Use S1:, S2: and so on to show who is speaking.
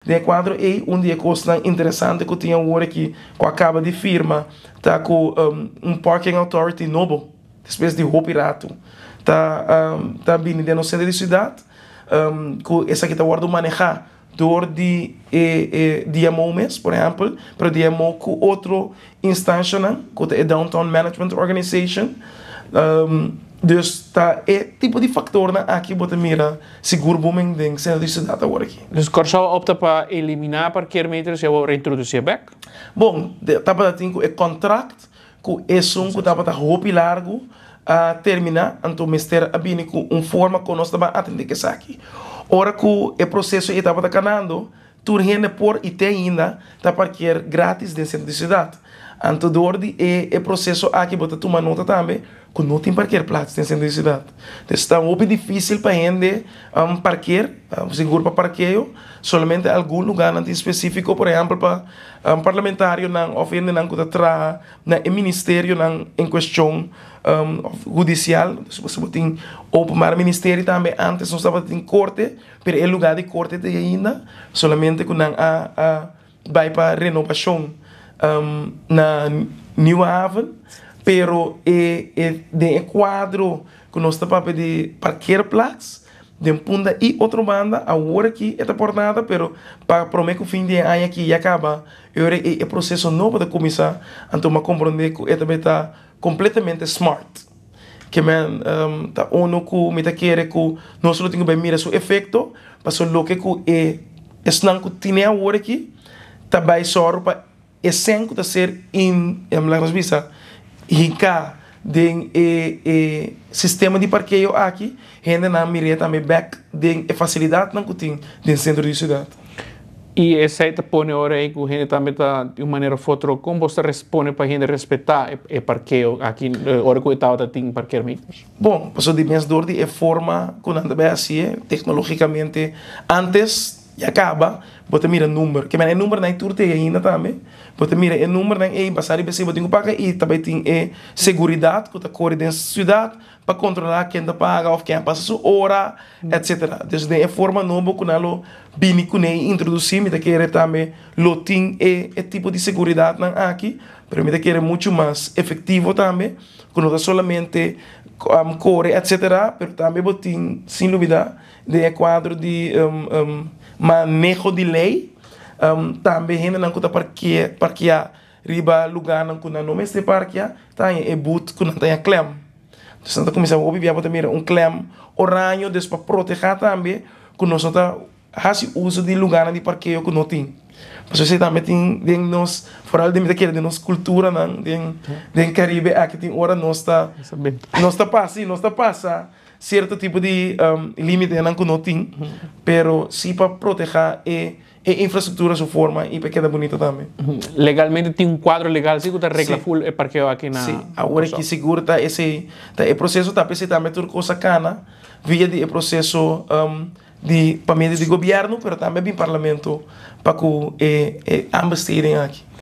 S1: De quadro é dia coisa interessante que eu tinha agora aqui, que acaba de firma, tá com parking authority novo, espécie de roupa rato, tá vindo de no centro da cidade, com essa aqui tá guarda manejar, door de amoumes, por exemplo, para de amou com outro instância, que é Downtown Management Organization, dus tá é tipo de fator na aqui bota mira seguro booming ding centro da cidade agora aqui.
S2: Dus Corso opta para eliminar parkeermeters e reintroduzir back?
S1: Bom, tá para ter um contrato com esse que tá para roupa largo a terminar, então mister abini com forma que nós estamos atender que aqui. Ora que o processo está para canando, tu rende por e tem ainda tá parquear grátis dentro da cidade. Então, do ordem é processo aqui bota tomar nota também, que não tem parquear platos dentro da cidade. Então, está muito difícil para gente parquear, seguro para parqueio, somente em algum lugar específico, por exemplo, para parlamentário, ou ainda não que está no ministério em questão judicial, se você tem ou para o ministério também, antes não estava em corte, mas é lugar de corte de ainda, somente que não vai para renovação na New Haven, pero de quadro que nós estamos para pedir parquear plaats, de punta e outra banda, agora aqui é portada, pero para prometer que o fim de ano aqui acaba, agora é processo novo de começar, então me compreender que também está completamente smart. Que man, tá ono que me tá querer que nós só temos que mirar seu efeito, para só lo que é não que tem agora aqui, tá bem só para esse que tá ser la visa rica de sistema de parqueio aqui, ainda na mira também back de facilidade não que tem dentro do centro da cidade.
S2: E essa aí põe hora aí que a gente também está de uma maneira foto como você responde para a gente respeitar o parqueio aqui hora que o Estado tem parqueamentos.
S1: Bom, passou de minhas dores é forma que anda bem assim, tecnologicamente antes e acaba, bota mira número, que é número na turte ainda também, bota mira é número na passar e pensar botinho paga e também tem segurança que está correndo dentro da cidade para controlar quem está paga ou quem passa sua hora, etc. Desde a forma nova que nós bini que nem introduzir, me querer também lotin é tipo de segurança aqui, pero me querer muito mais efetivo também, que não é somente corre, etc. Pero também botin sem dúvida de quadro de manejo de lei, também ainda não está parquear riba lugar não que não mestre parquear, tá em boot que não tem a clem. Então está começando a ouvir também clem oranho para proteger também que nós não está fazendo uso de lugar de parqueio que não tem. Mas você também tem nós fora de nossa cultura não de Caribe aqui tem hora nós está passa certo tipo de limite que não tem, pero sim para proteger a infraestrutura sua forma e para quedar bonita também.
S2: Legalmente tem quadro legal, sim, que está regla full é parqueio aqui na.
S1: Sim, agora que seguro tá o processo tá pensando também tudo coisa cana via de processo de para meio de governo, pero também bem parlamento para que ambas terem aqui.